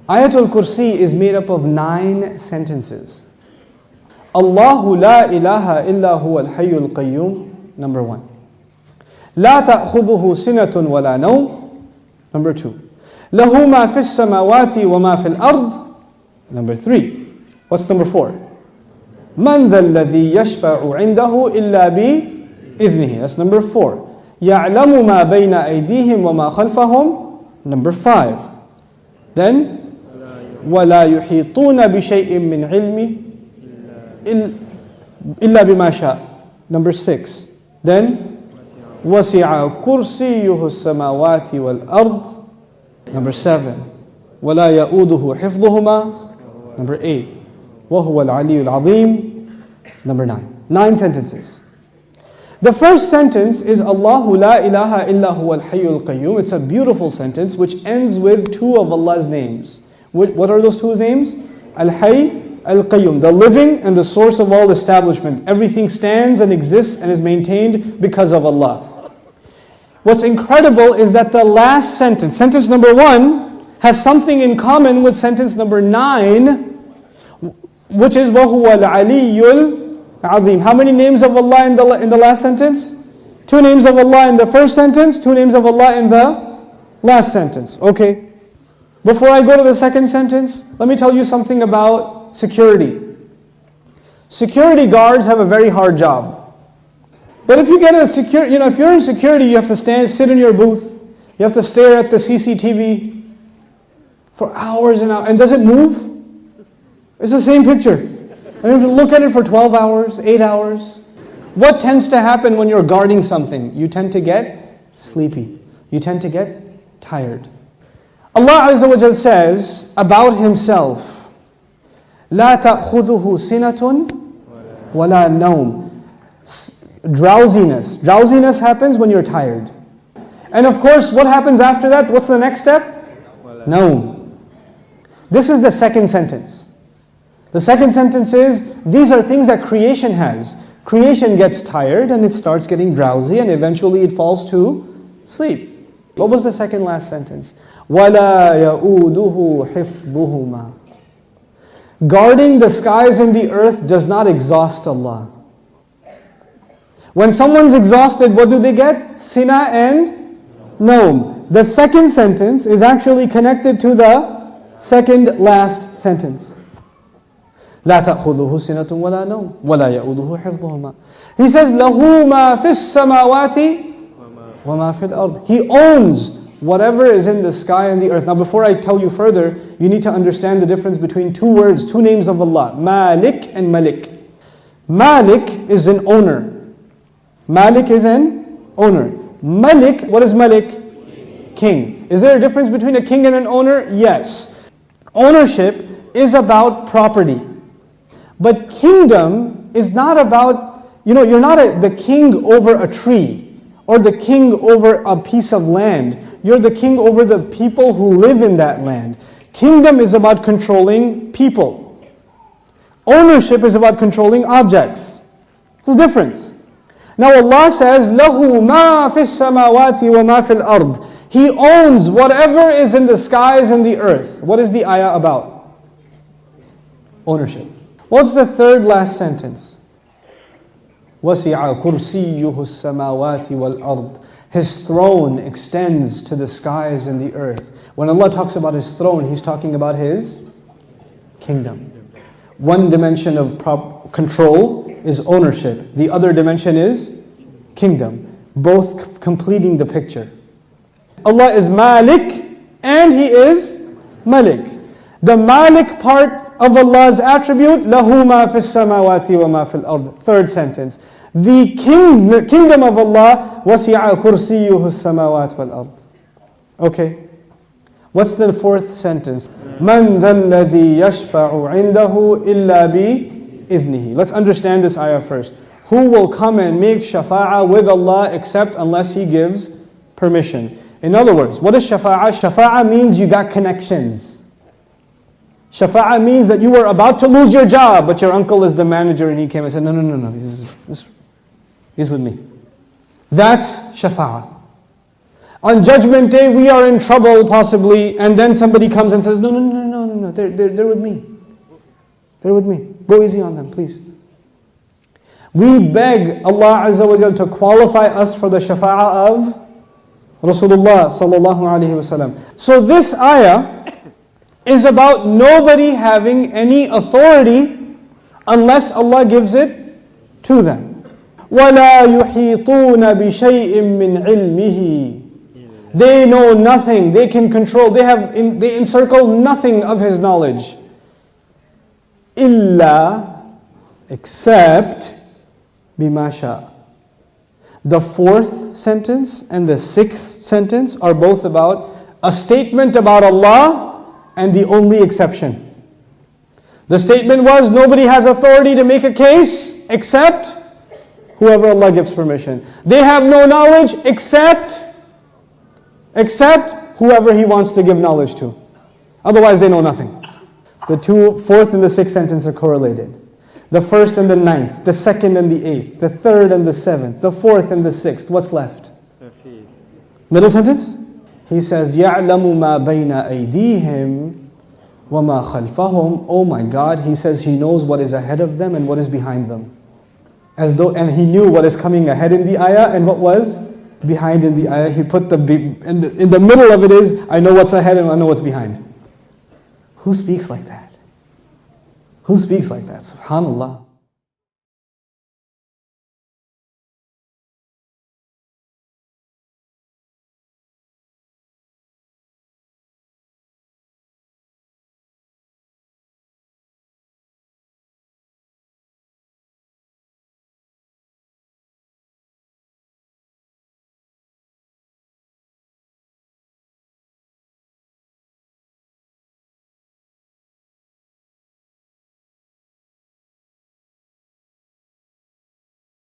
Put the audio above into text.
Ayatul Kursi is made up of 9 sentences. Allahu la ilaha illa huwa al-hayyul qayyum, number 1. La ta'khudhuhu sinatun wa la nawm, number 2. Lahu ma fis samawati wa ma fil ard, number 3. What's number 4? Man dha alladhi yashfa'u 'indahu illa bi idhnihi. That's number 4. Ya'lamu ma bayna aydihim wa ma khalfahum, number 5. Then وَلَا يُحِيطُونَ بِشَيْءٍ مِّنْ عِلْمِ إِلَّا بِمَا شَاءَ, number 6. Then وَسِعَ كُرْسِيُّهُ السَّمَاوَاتِ وَالْأَرْضِ, number 7. وَلَا يَؤُودُهُ حِفْظُهُمَا, number 8. وَهُوَ الْعَلِيُّ الْعَظِيمُ, number 9. 9 sentences. The first sentence is Allahu la ilaha illa huwa al-hayyul qayyum. It's a beautiful sentence which ends with 2 of Allah's names. What are those 2 names? Al-Hayy, Al-Qayyum, the living and the source of all establishment. Everything stands and exists and is maintained because of Allah. What's incredible is that the last sentence, sentence number 1, has something in common with sentence number 9, which is وَهُوَ الْعَلِيُّ الْعَظِيمُ. How many names of Allah in the last sentence? 2 names of Allah in the first sentence, 2 names of Allah in the last sentence. Okay. Before I go to the second sentence, let me tell you something about security. Security guards have a very hard job. But if you get if you're in security, you have to sit in your booth. You have to stare at the CCTV for hours and hours. And does it move? It's the same picture. And you have to look at it for 12 hours, 8 hours. What tends to happen when you're guarding something? You tend to get sleepy. You tend to get tired. Allah Azza wa Jal says about Himself, لا تأخذه سنة ولا نوم. Drowsiness. Drowsiness happens when you're tired. And of course, what happens after that? What's the next step? Naum. This is the second sentence. The second sentence is, these are things that creation has. Creation gets tired and it starts getting drowsy and eventually it falls to sleep. What was the second last sentence? وَلَا يَؤُودُهُ حِفْظُهُمَا. Guarding the skies and the earth does not exhaust Allah. When someone's exhausted, what do they get? Sina and Naum. The second sentence is actually connected to the second last sentence. لا تأخذه سنة ولا نوم ولا يؤوده حفظهما. He says, له ما في السماوات وما في الأرض. He owns whatever is in the sky and the earth. Now before I tell you further, you need to understand the difference between 2 words, 2 names of Allah, Malik and Malik. Malik is an owner. Malik is an owner. Malik, what is Malik? King. Is there a difference between a king and an owner? Yes. Ownership is about property. But kingdom is not about, you're not the king over a tree or the king over a piece of land. You're the king over the people who live in that land. Kingdom is about controlling people. Ownership is about controlling objects. There's a difference. Now Allah says, لَهُ مَا فِي السَّمَاوَاتِ وَمَا فِي الْأَرْضِ. He owns whatever is in the skies and the earth. What is the ayah about? Ownership. What's the third last sentence? وَسِعَ كُرْسِيُّهُ السَّمَاوَاتِ وَالْأَرْضِ. His throne extends to the skies and the earth. When Allah talks about His throne, He's talking about His kingdom. One dimension of control is ownership. The other dimension is kingdom. Both completing the picture. Allah is Malik and He is Malik. The Malik part of Allah's attribute, لَهُ مَا فِي السَّمَاوَاتِ وَمَا فِي الْأَرْضِ. Third sentence. The kingdom of Allah, وَسِعَ كُرْسِيُّهُ السَّمَاوَاتِ وَالْأَرْضِ. Okay. What's the fourth sentence? مَنْ ذَا الَّذِي يَشْفَعُ عِنْدَهُ إِلَّا بِإِذْنِهِ. Let's understand this ayah first. Who will come and make shafa'ah with Allah except unless He gives permission? In other words, what is shafa'ah? Shafa'ah means you got connections. Shafa'ah means that you were about to lose your job, but your uncle is the manager and he came and said, no, he's with me. That's shafa'ah. On Judgment Day, we are in trouble possibly, and then somebody comes and says, no, they're with me. They're with me. Go easy on them, please. We beg Allah Azza wa Jal to qualify us for the shafa'ah of Rasulullah sallallahu alaihi wasallam. So this ayah is about nobody having any authority unless Allah gives it to them. وَلَا يُحِيطُونَ بِشَيْءٍ مِّنْ عِلْمِهِ. They know nothing, they can control, they encircle nothing of His knowledge. إِلَّا, except بِمَا شَاءَ. The fourth sentence and the sixth sentence are both about a statement about Allah and the only exception. The statement was, nobody has authority to make a case except whoever Allah gives permission. They have no knowledge except whoever He wants to give knowledge to. Otherwise they know nothing. The fourth and the sixth sentence are correlated. The first and the ninth, the second and the eighth, the third and the seventh, the fourth and the sixth. What's left? Middle sentence? He says, يَعْلَمُ مَا بَيْنَ أَيْدِيهِمْ وَمَا خَلْفَهُمْ. Oh my God, He says He knows what is ahead of them and what is behind them. And He knew what is coming ahead in the ayah and what was behind in the ayah. He put in the middle of it is, I know what's ahead and I know what's behind. Who speaks like that? Who speaks like that? SubhanAllah.